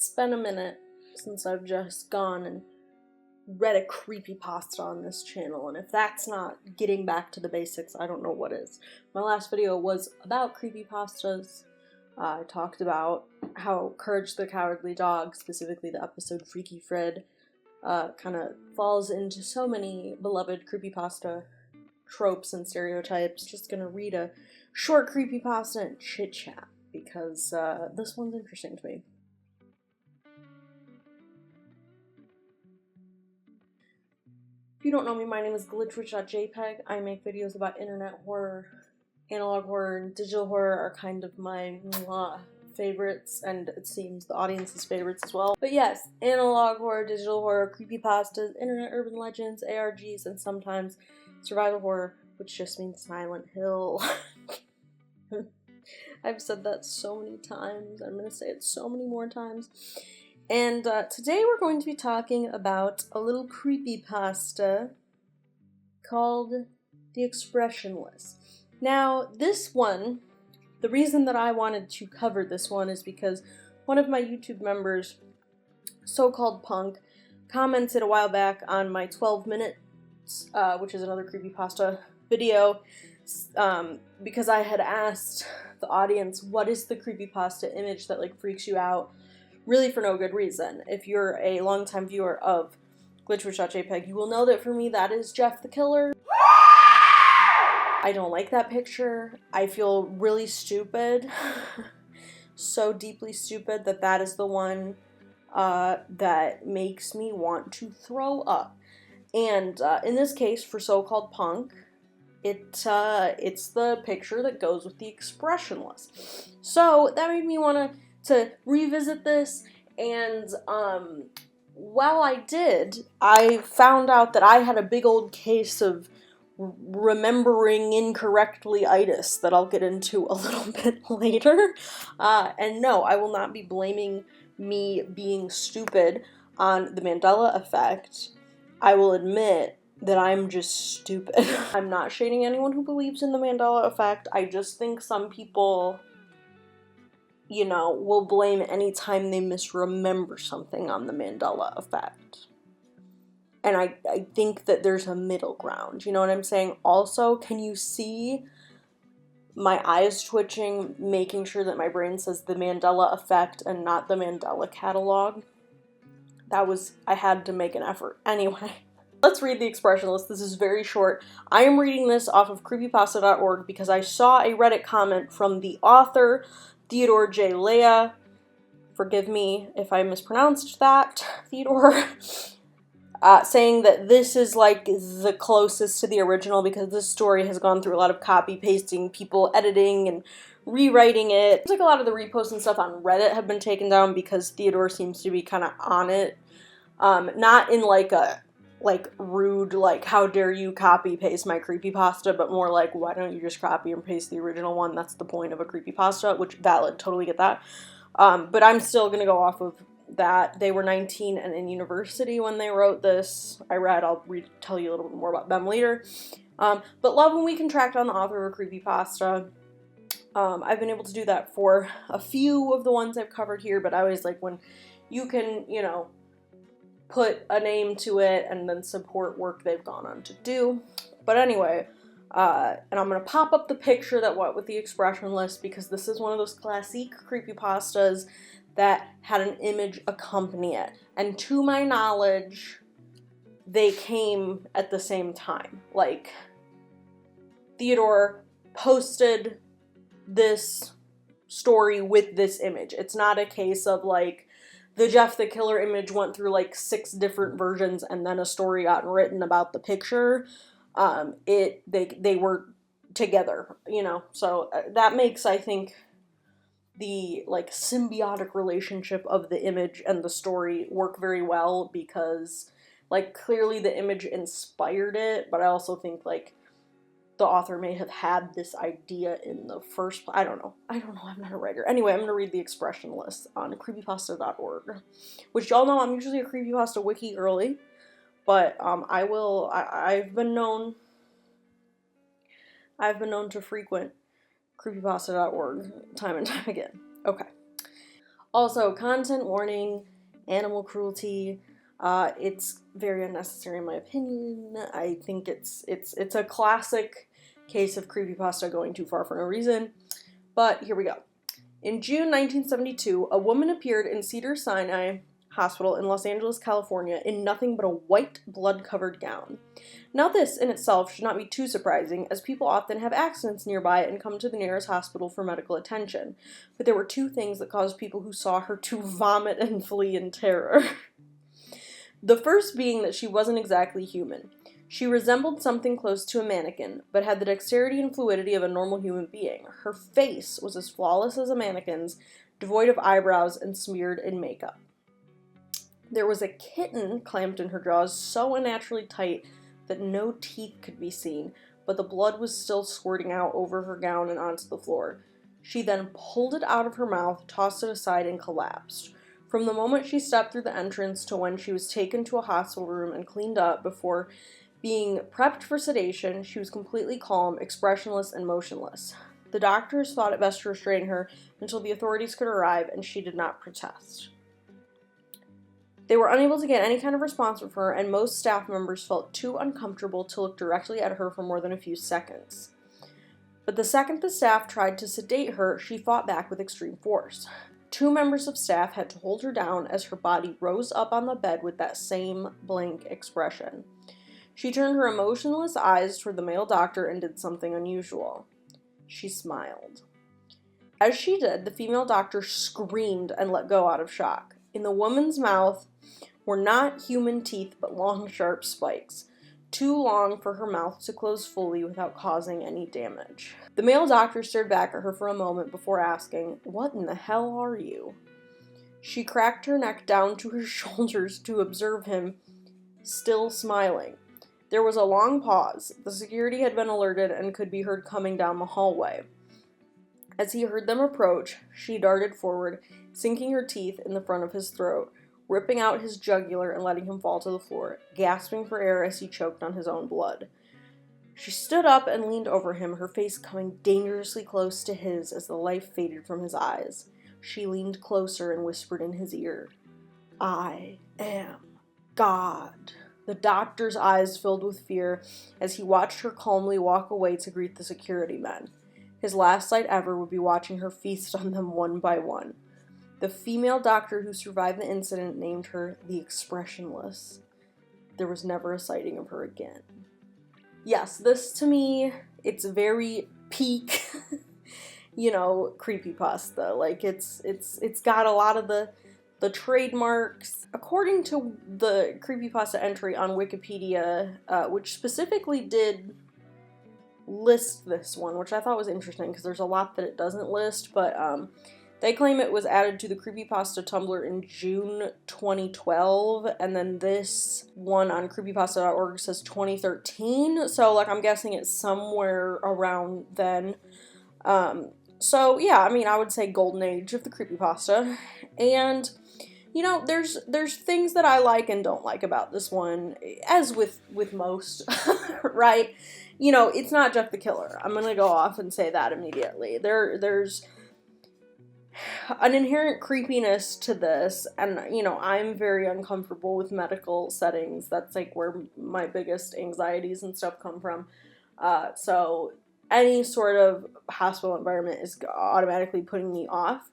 It's been a minute since I've just gone and read a creepypasta on this channel, and if that's not getting back to the basics, I don't know what is. My last video was about creepypastas. I talked about how Courage the Cowardly Dog, specifically the episode Freaky Fred, kind of falls into so many beloved creepypasta tropes and stereotypes. Just gonna read a short creepypasta and chit-chat, because this one's interesting to me. If you don't know me, my name is glitchwitch.jpg. I make videos about internet horror. Analog horror and digital horror are kind of my favorites, and it seems the audience's favorites as well. But yes, analog horror, digital horror, creepypastas, internet urban legends, ARGs, and sometimes survival horror, which just means Silent Hill. I've said that so many times. I'm going to say it so many more times. And today we're going to be talking about a little creepypasta called The Expressionless. Now, this one, the reason that I wanted to cover this one is because one of my YouTube members, So-Called Punk, commented a while back on my 12 minutes, which is another creepypasta video, because I had asked the audience, what is the creepypasta image that like freaks you out? Really for no good reason. If you're a longtime viewer of glitchwitch.jpg, you will know that for me that is Jeff the Killer. I don't like that picture. I feel really stupid. So deeply stupid that that is the one that makes me want to throw up. And in this case, for So-Called Punk, it's the picture that goes with the Expressionless. So that made me want to revisit this, and while I did, I found out that I had a big old case of remembering incorrectly-itis that I'll get into a little bit later. And no, I will not be blaming me being stupid on the Mandela effect. I will admit that I'm just stupid. I'm not shading anyone who believes in the Mandela effect. I just think some people, you know, will blame any time they misremember something on the Mandela effect. And I think that there's a middle ground, you know what I'm saying? Also, can you see my eyes twitching, making sure that my brain says the Mandela effect and not the Mandela catalog? I had to make an effort. Anyway, let's read The Expressionless. This is very short. I am reading this off of creepypasta.org because I saw a Reddit comment from the author, Theodore J. Leah. Forgive me if I mispronounced that, Theodore. Saying that this is like the closest to the original because this story has gone through a lot of copy pasting, people editing and rewriting it. It's like a lot of the reposts and stuff on Reddit have been taken down because Theodore seems to be kind of on it. Not in like a rude, like, how dare you copy paste my creepypasta, but more like, why don't you just copy and paste the original one? That's the point of a creepypasta, which valid, totally get that. But I'm still gonna go off of that. They were 19 and in university when they wrote this. I'll tell you a little bit more about them later. But love when we can track down the author of a creepypasta. I've been able to do that for a few of the ones I've covered here, but I always like when you can, you know, put a name to it and then support work they've gone on to do. But anyway, and I'm gonna pop up the picture that went with the Expressionless because this is one of those classic creepypastas that had an image accompany it. And to my knowledge, they came at the same time. Like, Theodore posted this story with this image. It's not a case of like, the Jeff the Killer image went through like 6 different versions and then a story got written about the picture. They were together, you know, so that makes, I think, the like symbiotic relationship of the image and the story work very well because like clearly the image inspired it, but I also think like the author may have had this idea in the first place. I don't know, I'm not a writer. Anyway, I'm gonna read The Expressionless on creepypasta.org, which y'all know I'm usually a creepypasta wiki girly, but I've been known to frequent creepypasta.org time and time again. Okay. Also, content warning, animal cruelty. It's very unnecessary in my opinion. I think it's a classic case of creepypasta going too far for no reason. But here we go. In June 1972, a woman appeared in Cedars-Sinai Hospital in Los Angeles, California, in nothing but a white, blood-covered gown. Now this, in itself, should not be too surprising, as people often have accidents nearby and come to the nearest hospital for medical attention. But there were two things that caused people who saw her to vomit and flee in terror. The first being that she wasn't exactly human. She resembled something close to a mannequin, but had the dexterity and fluidity of a normal human being. Her face was as flawless as a mannequin's, devoid of eyebrows and smeared in makeup. There was a kitten clamped in her jaws so unnaturally tight that no teeth could be seen, but the blood was still squirting out over her gown and onto the floor. She then pulled it out of her mouth, tossed it aside, and collapsed. From the moment she stepped through the entrance to when she was taken to a hospital room and cleaned up before being prepped for sedation, she was completely calm, expressionless, and motionless. The doctors thought it best to restrain her until the authorities could arrive, and she did not protest. They were unable to get any kind of response from her, and most staff members felt too uncomfortable to look directly at her for more than a few seconds. But the second the staff tried to sedate her, she fought back with extreme force. 2 members of staff had to hold her down as her body rose up on the bed with that same blank expression. She turned her emotionless eyes toward the male doctor and did something unusual. She smiled. As she did, the female doctor screamed and let go out of shock. In the woman's mouth were not human teeth, but long, sharp spikes, too long for her mouth to close fully without causing any damage. The male doctor stared back at her for a moment before asking, "What in the hell are you?" She cracked her neck down to her shoulders to observe him, still smiling. There was a long pause. The security had been alerted and could be heard coming down the hallway. As he heard them approach, she darted forward, sinking her teeth in the front of his throat, ripping out his jugular and letting him fall to the floor, gasping for air as he choked on his own blood. She stood up and leaned over him, her face coming dangerously close to his as the life faded from his eyes. She leaned closer and whispered in his ear, "I am God." The doctor's eyes filled with fear as he watched her calmly walk away to greet the security men. His last sight ever would be watching her feast on them one by one. The female doctor who survived the incident named her the Expressionless. There was never a sighting of her again. Yes, this to me, it's very peak, creepypasta. Like it's got a lot of the trademarks. According to the creepypasta entry on Wikipedia, which specifically did list this one, which I thought was interesting because there's a lot that it doesn't list, but they claim it was added to the Creepypasta Tumblr in June 2012, and then this one on creepypasta.org says 2013, so I'm guessing it's somewhere around then. So yeah, I would say golden age of the creepypasta, and there's things that I like and don't like about this one, as with most, right? It's not Jeff the Killer. I'm gonna go off and say that immediately. There's an inherent creepiness to this, and I'm very uncomfortable with medical settings. That's where my biggest anxieties and stuff come from. So any sort of hospital environment is automatically putting me off.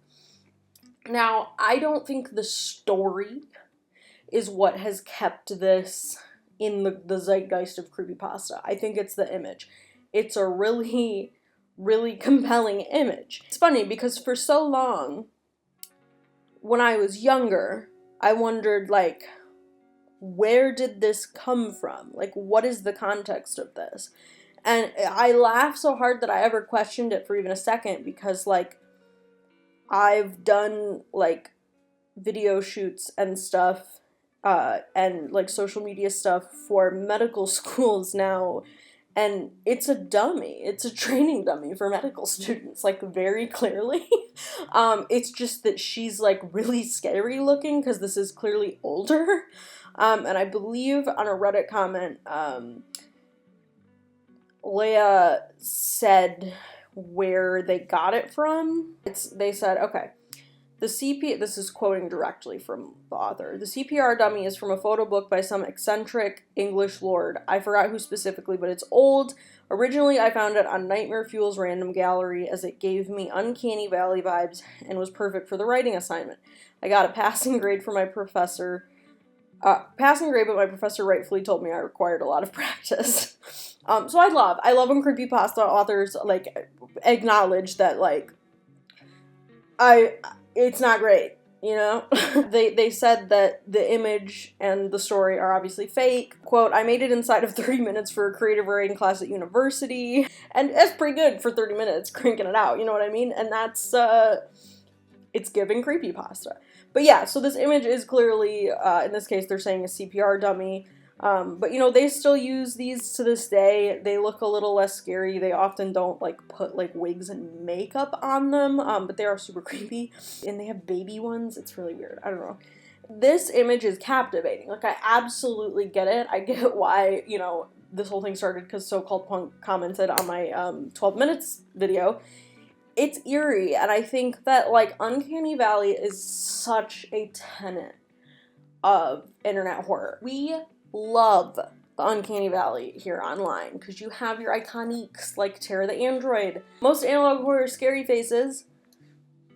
Now, I don't think the story is what has kept this in the zeitgeist of creepypasta. I think it's the image. It's a really, really compelling image. It's funny because for so long, when I was younger, I wondered, where did this come from? What is the context of this? And I laugh so hard that I ever questioned it for even a second because, I've done, video shoots and stuff, and, social media stuff for medical schools now, and it's a dummy. It's a training dummy for medical students, very clearly. It's just that she's, really scary looking, because this is clearly older, and I believe on a Reddit comment, Leia said where they got it from. They said, okay, This is quoting directly from the author. The CPR dummy is from a photo book by some eccentric English lord. I forgot who specifically, but it's old. Originally, I found it on Nightmare Fuel's random gallery as it gave me Uncanny Valley vibes and was perfect for the writing assignment. I got a passing grade from my professor. Passing grade, but my professor rightfully told me I required a lot of practice. So I love when creepypasta authors, like, acknowledge that, like, it's not great, you know? They said that the image and the story are obviously fake. Quote, I made it inside of 30 minutes for a creative writing class at university. And that's pretty good for 30 minutes, cranking it out, you know what I mean? And that's, it's giving creepypasta. But yeah, so this image is clearly, in this case, they're saying a CPR dummy. But, you know, they still use these to this day. They look a little less scary. They often don't, like, put, like, wigs and makeup on them, but they are super creepy. And they have baby ones. It's really weird. I don't know. This image is captivating. Like, I absolutely get it. I get why, you know, this whole thing started because So-Called Punk commented on my 12 minutes video. It's eerie, and I think that, like, Uncanny Valley is such a tenet of internet horror. We love the Uncanny Valley here online, because you have your iconiques like Terror the Android. Most analog horror scary faces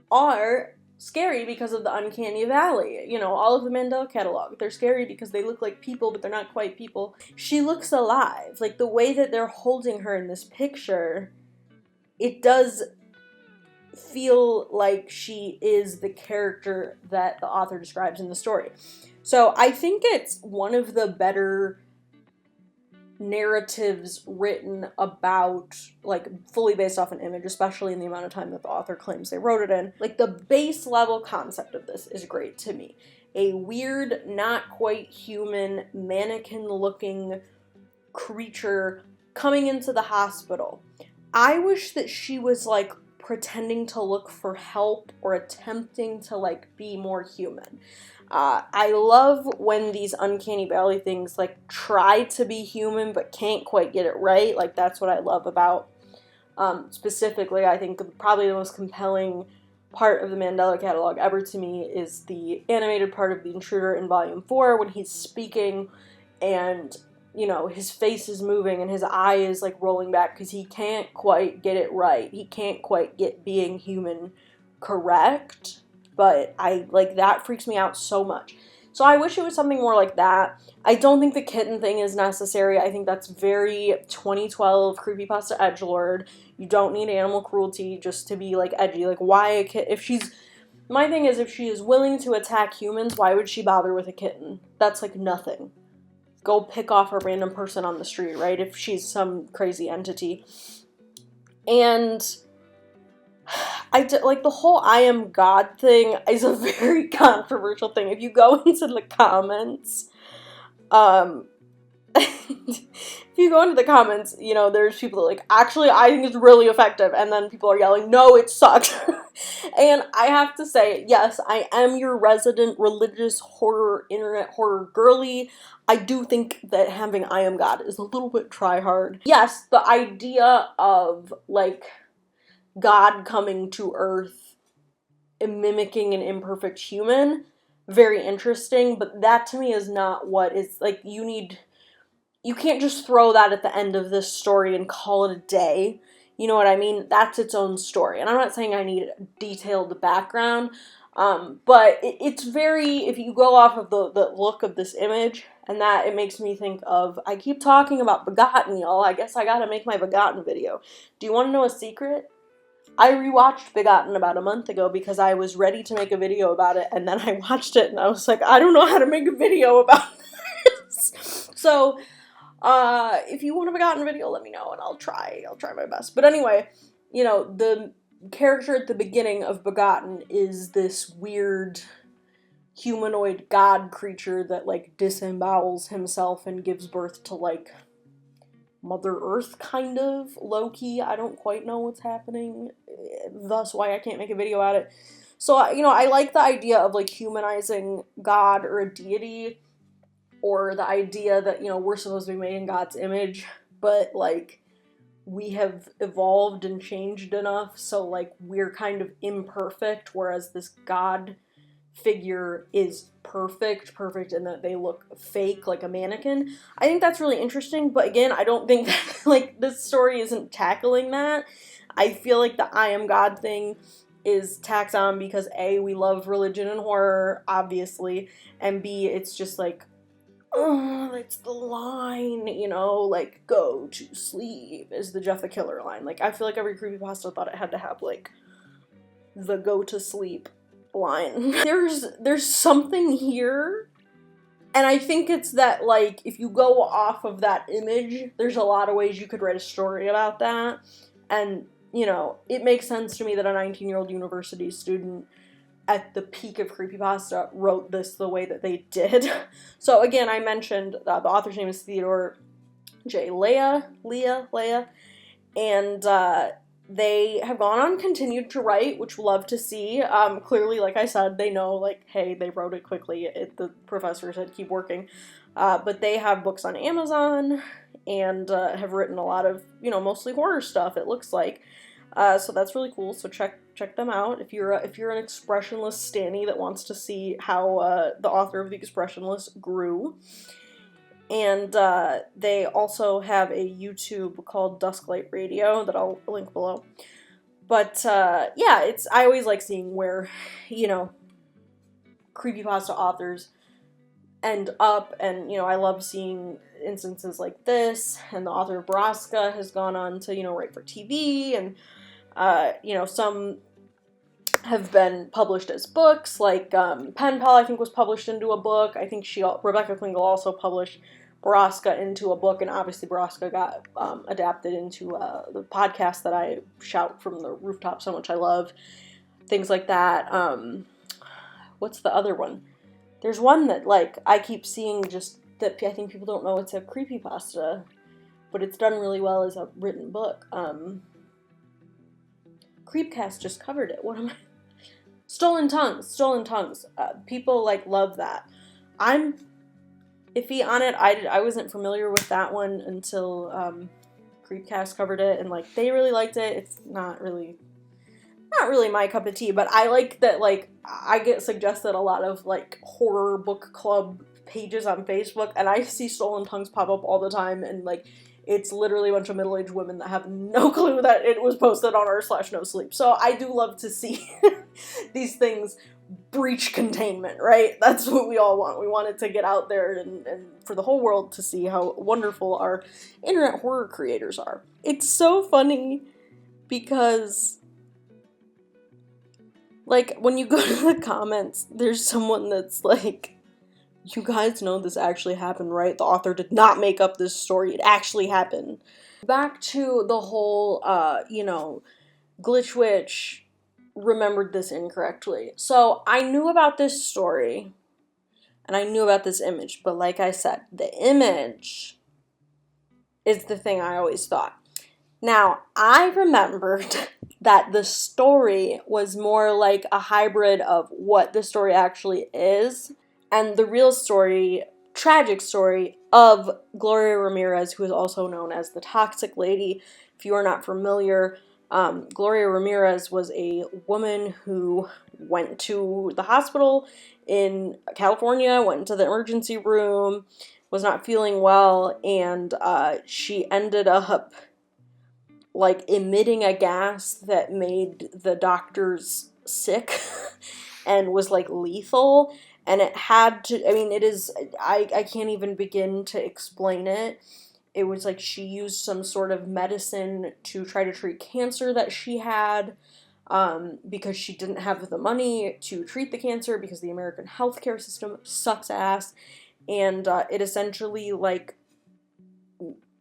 are scary because of the Uncanny Valley. You know, all of the Mandela catalog. They're scary because they look like people, but they're not quite people. She looks alive. Like, the way that they're holding her in this picture, it does feel like she is the character that the author describes in the story. So I think it's one of the better narratives written about, like, fully based off an image, especially in the amount of time that the author claims they wrote it in. Like, the base level concept of this is great to me. A weird, not quite human, mannequin-looking creature coming into the hospital. I wish that she was, like, pretending to look for help or attempting to, like, be more human. I love when these Uncanny Valley things, like, try to be human but can't quite get it right. Like, that's what I love about, specifically, I think probably the most compelling part of the Mandela catalog ever to me is the animated part of The Intruder in Volume 4 when he's speaking and, you know, his face is moving and his eye is, like, rolling back because he can't quite get it right. He can't quite get being human correct. But that freaks me out so much. So I wish it was something more like that. I don't think the kitten thing is necessary. I think that's very 2012 creepypasta edgelord. You don't need animal cruelty just to be, like, edgy. Like, why a kitten? My thing is, if she is willing to attack humans, why would she bother with a kitten? That's, like, nothing. Go pick off a random person on the street, right? If she's some crazy entity. And like, the whole I am God thing is a very controversial thing. If you go into the comments, if you go into the comments, you know, there's people that are like, actually, I think it's really effective, and then people are yelling, no, it sucks. And I have to say, yes, I am your resident religious horror, internet horror girly. I do think that having I am God is a little bit try-hard. Yes, the idea of, like, God coming to Earth and mimicking an imperfect human, very interesting, but that to me is not what is, like, you can't just throw that at the end of this story and call it a day. You know what I mean? That's its own story. And I'm not saying I need a detailed background, but it's very, if you go off of the look of this image, and that, it makes me think of, I keep talking about Begotten, y'all. I guess I gotta make my Begotten video. Do you want to know a secret? I rewatched Begotten about a month ago because I was ready to make a video about it, and then I watched it and I was like, I don't know how to make a video about this. So, if you want a Begotten video, let me know and I'll try my best. But anyway, you know, the character at the beginning of Begotten is this weird humanoid god creature that, like, disembowels himself and gives birth to, like, Mother Earth, kind of, low-key. I don't quite know what's happening, thus why I can't make a video about it. So, you know, I like the idea of, like, humanizing God or a deity, or the idea that, you know, we're supposed to be made in God's image, but, like, we have evolved and changed enough, so like we're kind of imperfect, whereas this god figure is perfect in that they look fake like a mannequin. I think that's really interesting, but again, I don't think that, like, this story isn't tackling that. I feel like the I am God thing is tacked on because A, we love religion and horror, obviously, and B, it's just like, oh, it's the line, you know, like, go to sleep is the Jeff the Killer line. Like, I feel like every creepypasta thought it had to have, like, the go to sleep line. There's something here, and I think it's that, like, if you go off of that image, there's a lot of ways you could write a story about that, and, you know, it makes sense to me that a 19-year-old university student at the peak of creepypasta wrote this the way that they did. So again, I mentioned the author's name is Theodore J. Leah, and they have gone on, continued to write, which we'll love to see. Clearly, like I said, they know, like, hey, they wrote it quickly. The professor said keep working. But they have books on Amazon and have written a lot of, you know, mostly horror stuff, it looks like. So that's really cool. So check them out if you're an Expressionless stanny that wants to see how the author of the Expressionless grew. And they also have a YouTube called Dusklight Radio that I'll link below. But yeah, I always like seeing where, you know, creepypasta authors end up, and, you know, I love seeing instances like this, and the author of Braska has gone on to, you know, write for TV, and you know, some have been published as books, like Pen Pal, I think, was published into a book. I think Rebecca Klingel also published Braska into a book, and obviously Braska got adapted into the podcast that I shout from the rooftops how much I love. Things like that. What's the other one? There's one that, like, I keep seeing just that I think people don't know it's a creepypasta, but it's done really well as a written book. Creepcast just covered it. What am I? Stolen Tongues. People, like, love that. I'm iffy on it. I wasn't familiar with that one until Creepcast covered it, and, like, they really liked it. It's not really my cup of tea, but I like that, like, I get suggested a lot of, like, horror book club pages on Facebook, and I see Stolen Tongues pop up all the time, and, like, it's literally a bunch of middle-aged women that have no clue that it was posted on r/nosleep. So I do love to see these things breach containment, right? That's what we all want. We want it to get out there and for the whole world to see how wonderful our internet horror creators are. It's so funny because, like, when you go to the comments, there's someone that's like, you guys know this actually happened, right? The author did not make up this story. It actually happened. Back to the whole, you know, Glitch Witch remembered this incorrectly. So I knew about this story, and I knew about this image, but like I said, the image is the thing I always thought. Now, I remembered that the story was more like a hybrid of what the story actually is and the real story, tragic story, of Gloria Ramirez, who is also known as the Toxic Lady. If you are not familiar, Gloria Ramirez was a woman who went to the hospital in California, went into the emergency room, was not feeling well, and she ended up, like, emitting a gas that made the doctors sick and was, like, lethal. And it had to, I mean, it is, I can't even begin to explain it. It was like she used some sort of medicine to try to treat cancer that she had, because she didn't have the money to treat the cancer because the American healthcare system sucks ass. And it essentially, like,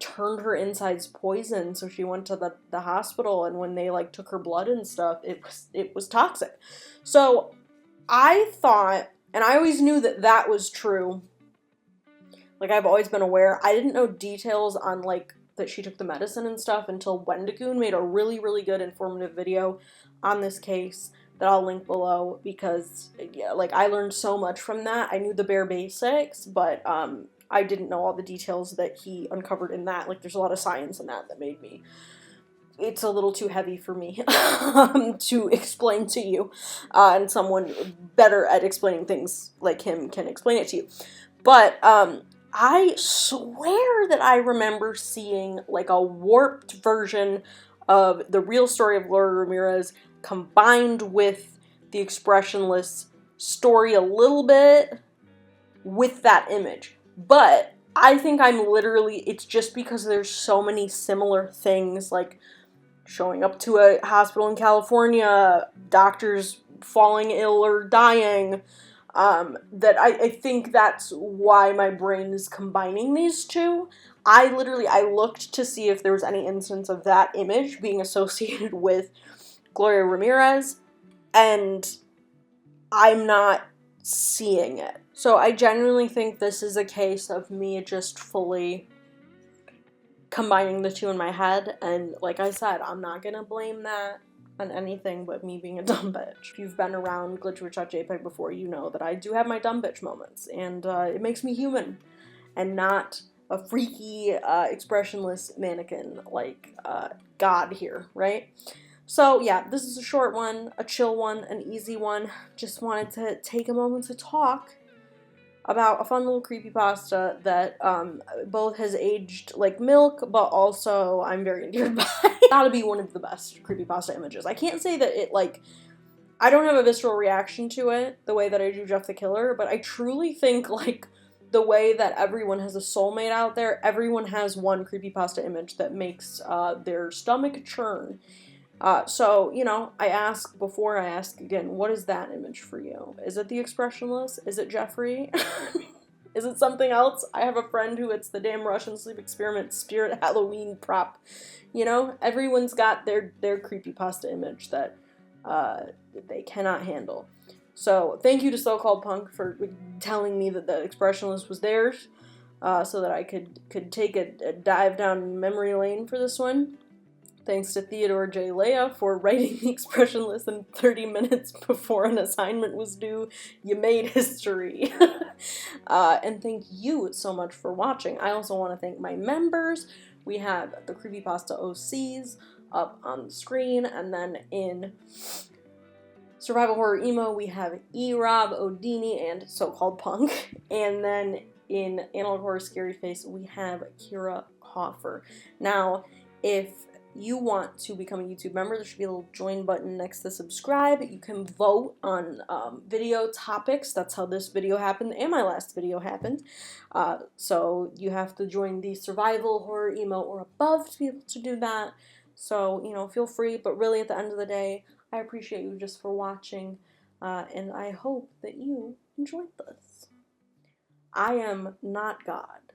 turned her insides poison, so she went to the hospital, and when they, like, took her blood and stuff, it was toxic. So I thought, and I always knew that was true, like, I've always been aware. I didn't know details on, like, that she took the medicine and stuff until Wendigoon made a really, really good informative video on this case that I'll link below, because, yeah, like, I learned so much from that. I knew the bare basics, but I didn't know all the details that he uncovered in that. Like, there's a lot of science in that made me, it's a little too heavy for me to explain to you, and someone better at explaining things like him can explain it to you. But I swear that I remember seeing like a warped version of the real story of Gloria Ramirez combined with the Expressionless story a little bit with that image. But I think I'm literally, it's just because there's so many similar things, like showing up to a hospital in California, doctors falling ill or dying, that I think that's why my brain is combining these two. I looked to see if there was any instance of that image being associated with Gloria Ramirez, and I'm not seeing it. So I genuinely think this is a case of me just fully combining the two in my head, and like I said, I'm not gonna blame that on anything but me being a dumb bitch. If you've been around glitchwitch.jpg before, you know that I do have my dumb bitch moments, and it makes me human and not a freaky, expressionless mannequin like God here, right? So yeah, this is a short one, a chill one, an easy one. Just wanted to take a moment to talk about a fun little creepypasta that both has aged like milk, but also I'm very endeared by. Gotta be one of the best creepypasta images. I can't say that it, like, I don't have a visceral reaction to it the way that I do Jeff the Killer, but I truly think, like, the way that everyone has a soulmate out there, everyone has one creepypasta image that makes their stomach churn. So, you know, I ask before I ask again, what is that image for you? Is it the Expressionless? Is it Jeffrey? Is it something else? I have a friend who it's the damn Russian sleep experiment spirit Halloween prop. You know, everyone's got their creepypasta image that they cannot handle. So thank you to So-Called Punk for telling me that the Expressionless was theirs, so that I could take a dive down memory lane for this one. Thanks to Theodore J. Leia for writing the Expressionless in 30 minutes before an assignment was due. You made history. And thank you so much for watching. I also want to thank my members. We have the Creepypasta OCs up on the screen, and then in Survival Horror Emo, we have E-Rob, Odini, and So-Called Punk. And then in Analog Horror Scary Face, we have Kira Hoffer. Now, if you want to become a YouTube member, there should be a little join button next to subscribe. You can vote on video topics. That's how this video happened and my last video happened. So you have to join the Survival Horror Emo or above to be able to do that. So, you know, feel free, but really at the end of the day, I appreciate you just for watching, and I hope that you enjoyed this. I am not God.